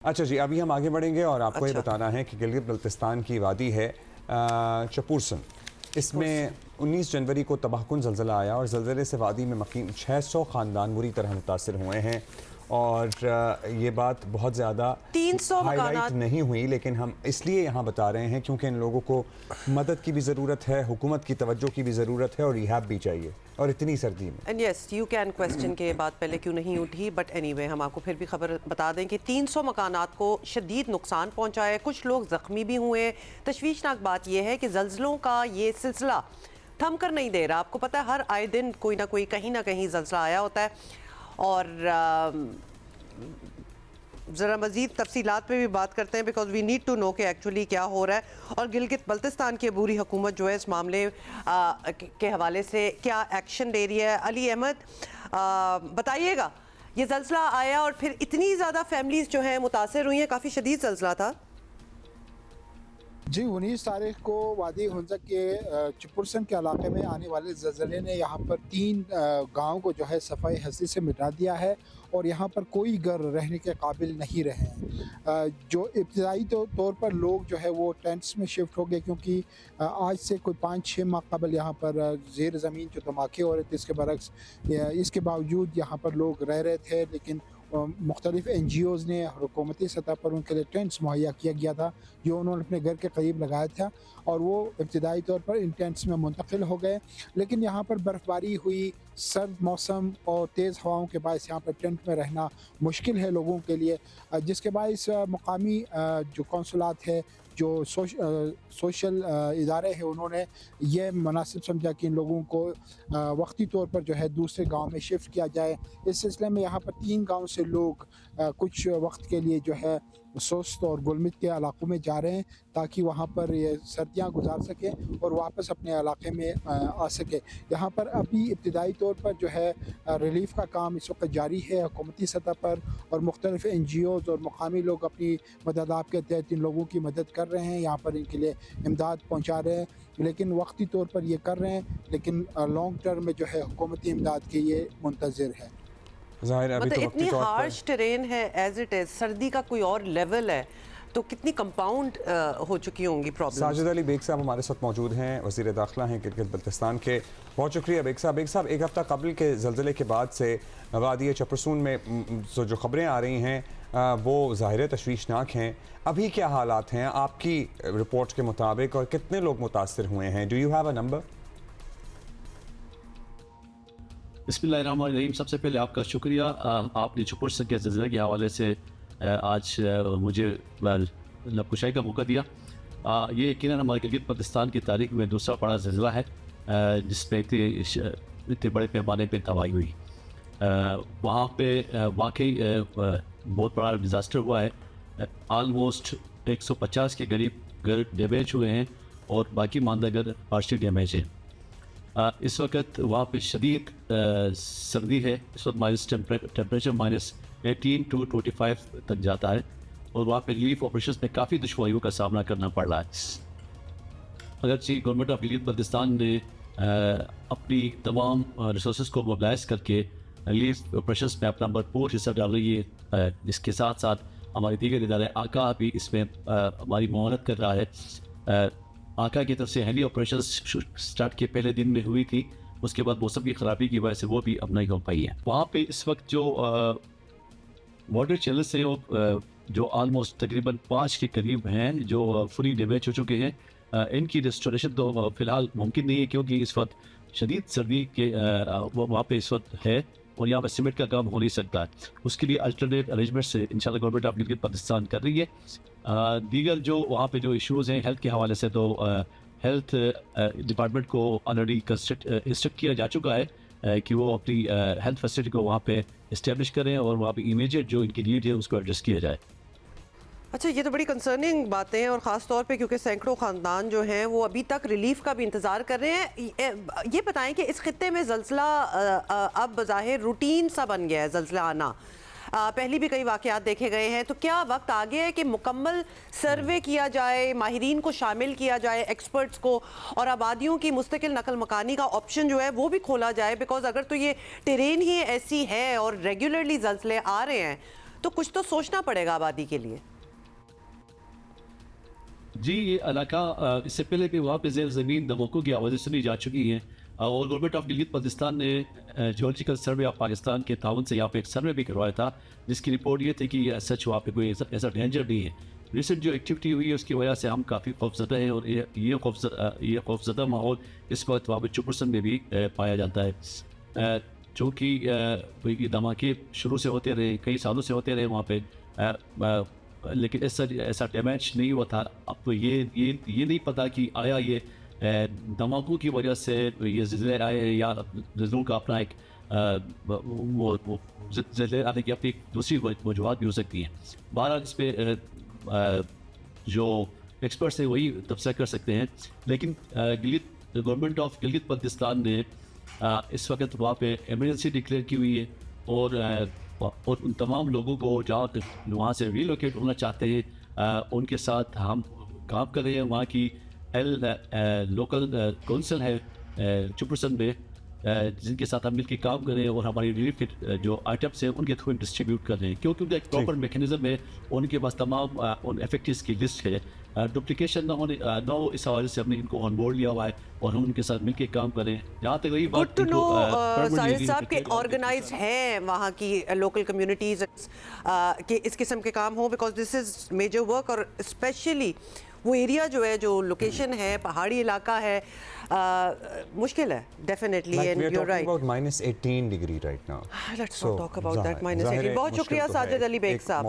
अच्छा जी, अभी हम आगे बढ़ेंगे और आपको ये अच्छा। बताना है कि गिलगित बल्तिस्तान की वादी है चपुरसन। इसमें 19 जनवरी को तबाहकुन ज़लज़ला आया और ज़लज़ले से वादी में मकीन 600 ख़ानदान बुरी तरह मुतासर हुए हैं। और ये बात बहुत ज़्यादा 300 हाईलाइट मकानात। नहीं हुई, लेकिन हम इसलिए यहाँ बता रहे हैं क्योंकि इन लोगों को मदद की भी ज़रूरत है, हुकूमत की तवज्जो की भी ज़रूरत है और रिहाब भी चाहिए, और इतनी सर्दी में। And yes you can question के बाद पहले क्यों नहीं उठी, बट एनीवे हम आपको फिर भी खबर बता दें कि 300 मकानात को शदीद नुकसान पहुंचा है, कुछ लोग ज़ख्मी भी हुए हैं। तशवीशनाक बात यह है कि ज़लज़लों का ये सिलसिला थम कर नहीं दे रहा। आपको पता है हर आए दिन कोई ना कोई कहीं ना कहीं ज़लज़ला आया होता है। और ज़रा मज़ीद तफसीलात पे भी बात करते हैं, because we need to know कि एक्चुअली क्या हो रहा है और गिलगित बल्तिस्तान की अबूरी हुकूमत जो है इस मामले के हवाले से क्या एक्शन ले रही है। अली अहमद, बताइएगा, ये ज़लज़ला आया और फिर इतनी ज़्यादा फैमिलीज़ जो हैं मुतासर हुई हैं, काफ़ी शदीद ज़लज़ला था। जी, 19 तारीख को वादी हुंज़क के चपुरसन के इलाके में आने वाले ज़लज़ले ने यहाँ पर 3 गाँव को जो है सफ़ाई हस्ती से मिटा दिया है और यहाँ पर कोई घर रहने के काबिल नहीं रहे हैं। जो इब्तिदाई तौर पर लोग जो है वो टेंट्स में शिफ्ट हो गए, क्योंकि आज से कोई 5-6 माह कबल यहाँ पर ज़ेर ज़मीन जो धमाके हो रहे थे, इसके बरक्स इसके बावजूद यहाँ पर लोग रह रहे थे, लेकिन मुख्तलिफ NGOs ने हुकूमती सतह पर उनके लिए टेंट्स मुहैया किया गया था जो उन्होंने अपने घर के करीब लगाया था और वो इब्तिदाई तौर पर इन टेंट्स में मुंतकिल हो गए। लेकिन यहाँ पर बर्फ़बारी हुई, सर्द मौसम और तेज़ हवाओं के बायस यहाँ पर टेंट में रहना मुश्किल है लोगों के लिए, जिसके बायस मकामी जो कौंसलात है, जो सोशल इदारे हैं, उन्होंने ये मुनासिब समझा कि इन लोगों को वक्ती तौर पर जो है दूसरे गांव में शिफ्ट किया जाए। इस सिलसिले में यहाँ पर 3 गांव से लोग कुछ वक्त के लिए जो है सोस्त और गुलमित के इलाकों में जा रहे हैं ताकि वहाँ पर ये सर्दियाँ गुजार सकें और वापस अपने इलाके में आ सके। यहाँ पर अभी इब्तिदाई तौर पर जो है रिलीफ का काम इस वक्त जारी है हुकूमती सतह पर, और मुख्तलिफ NGOs और मुकामी लोग अपनी मदद के तहत इन लोगों की मदद कर रहे हैं, यहाँ पर इनके लिए इमदाद पहुँचा रहे हैं, लेकिन वक्ती तौर पर ये कर रहे हैं, लेकिन लॉन्ग टर्म में जो है हुकूमती इमदाद के ये मुंतज़िर है। ज़ाहिर अभी मतलब तो इतनी वक्ती तौर पर हार्श टेरेन है एज इट इज़, सर्दी का कोई और लेवल है तो कितनी कंपाउंड हो चुकी होंगी प्रॉब्लम। साजिद अली बेग साहब हमारे साथ मौजूद हैं, वज़ीर दाखिला हैं गिलगित बल्तिस्तान के। बहुत शुक्रिया बेग साहब। एक हफ़्ता कबल के ज़लज़ले के बाद से वादी चपुरसन में जो खबरें आ रही हैं वो ज़ाहिर तशवीशनाक हैं। अभी क्या हालात हैं आपकी रिपोर्ट के मुताबिक और कितने लोग मुतासर हुए हैं? Do you have a number? बिस्मिल्लाहिर्रहमानिर्रहीम। सबसे पहले आपका शुक्रिया, आपने चपुरसन के ज़लज़ले के हवाले से आज मुझे नबकुशाई का मौका दिया। ये यकीनन हमारे गिलगित बल्तिस्तान की तारीख में दूसरा बड़ा ज़लज़ला है जिसमें इतने बड़े पैमाने पर तबाही हुई। वहाँ पे वाकई बहुत बड़ा डिज़ास्टर हुआ है। आलमोस्ट 150 के करीब घर डैमेज हुए हैं और बाकी मानदा घर पार्शियल डैमेज है। इस वक्त वहाँ पे शदीद सर्दी है। इस वक्त टेम्परेचर -18 to 25 तक जाता है और वहाँ पे रिलीफ ऑपरेशन में काफ़ी दुश्वारियों का सामना करना पड़ रहा है। अगरचे गवर्नमेंट ऑफ गिलगित बल्तिस्तान ने अपनी तमाम रिसोर्स को मोबिलाइज करके रिलीफ ऑपरेशन में अपना भरपूर हिस्सा डाल रही है, जिसके साथ साथ हमारे दीगर इदारे आका भी इसमें हमारी मुआवनत कर रहा है। आका की तरफ से हेली ऑपरेशन स्टार्ट के पहले दिन में हुई थी, उसके बाद मौसम की ख़राबी की वजह से वो भी अब नहीं हो पाई है। वहाँ पे इस वक्त जो वाटर चैनल्स हैं वो जो आलमोस्ट तकरीबन 5 के करीब हैं जो फुली डैमेज हो चुके हैं। इनकी रिस्टोरेशन तो फ़िलहाल मुमकिन नहीं है क्योंकि इस वक्त शदीद सर्दी के वहाँ पे इस वक्त है और यहाँ पर सीमेंट का काम हो नहीं सकता है। उसके लिए अल्टरनेट अरेंजमेंट से इंशाल्लाह गवर्नमेंट ऑफ गिलगित बल्तिस्तान कर रही है। दीगर जो वहाँ पे जो इश्यूज़ हैं हेल्थ के हवाले से, तो हेल्थ डिपार्टमेंट को ऑलरेडी इंस्ट्रक्ट किया जा चुका है कि वो अपनी हेल्थ फैसिलिटी को वहाँ पे इस्टेब्लिश करें और वहाँ पे इमीडिएट जो इनकी नीड है उसको एड्रेस किया जाए। अच्छा, ये तो बड़ी कंसर्निंग बातें हैं और ख़ास तौर पे क्योंकि सैकड़ों ख़ानदान जो हैं वो अभी तक रिलीफ का भी इंतज़ार कर रहे हैं। ये बताएं कि इस खित्ते में ज़लज़ला अब बज़ाहिर रूटीन सा बन गया है ज़लज़ला आना, पहले भी कई वाक़यात देखे गए हैं, तो क्या वक्त आ गया है कि मुकम्मल सर्वे किया जाए, माहिरीन को शामिल किया जाए, एक्सपर्ट्स को, और आबादियों की मुस्तकिल नकल मकानी का ऑप्शन जो है वो भी खोला जाए? बिकॉज अगर तो ये टेरेन ही ऐसी है और रेगुलरली ज़लज़ले आ रहे हैं तो कुछ तो सोचना पड़ेगा आबादी के लिए। जी, ये इलाका इससे पहले भी वहाँ पे ज़मीन धमाकों की आवाज़ें सुनी जा चुकी हैं और गवर्नमेंट ऑफ गिलगित बल्तिस्तान ने जियोलॉजिकल सर्वे ऑफ पाकिस्तान के ताउन से यहाँ पे एक सर्वे भी करवाया था, जिसकी रिपोर्ट ये थी कि सच वहाँ पे कोई ऐसा डेंजर नहीं है। रिसेंट जो एक्टिविटी हुई है उसकी वजह से हम काफ़ी खौफजदा हैं और ये खौफजदा माहौल इस वक्त वहाँ पे चुपरसन में भी पाया जाता है, चूँकि धमाके शुरू से होते रहे, कई सालों से होते रहे वहाँ पे, लेकिन ऐसा डैमेज नहीं हुआ था। अब तो ये नहीं पता कि आया ये धमाकों की वजह से ये ज़िले आए या ज़िलों का अपना एक वो ज़िले आने की अपनी दूसरी वजूहत भी हो सकती हैं। बहरहाल इस पर जो एक्सपर्ट्स हैं वही तबसरा कर सकते हैं, लेकिन गवर्नमेंट ऑफ गिलगित बल्तिस्तान ने इस वक्त वहाँ पे एमरजेंसी डिक्लेयर की हुई है और उन तमाम लोगों को जहाँ वहाँ से रीलोकेट होना चाहते हैं उनके साथ हम काम कर रहे हैं। वहाँ की लोकल काउंसिल है चुपरसन में, जिनके साथ हम मिलकर काम कर रहे हैं और हमारी रिलीफ जो आइटम्स हैं उनके थ्रू डिस्ट्रीब्यूट कर रहे हैं, क्योंकि उनका एक प्रॉपर मैकेनिज्म है, उनके पास तमाम उन इफेक्टिव्स की लिस्ट है। डुप्लीकेशन ना हो इस हवाले से हमने इनको ऑन बोर्ड लिया हुआ है और हम उनके साथ मिलकर काम कर रहे हैं। जहाँ तक रही गुड बात टू नो साजिद साहब के ऑर्गेनाइज हैं वहाँ की लोकल कम्युनिटीज के इस किस्म के काम हो, because this is major work. और स्पेशली वो एरिया जो है, जो लोकेशन है, पहाड़ी इलाका है, मुश्किल है definitely. And you are right about -18 degree right now. Let's not talk about that ज़ाहिर है -18। बहुत शुक्रिया मुश्किल तो है। साजिद अली बेग एक साहब।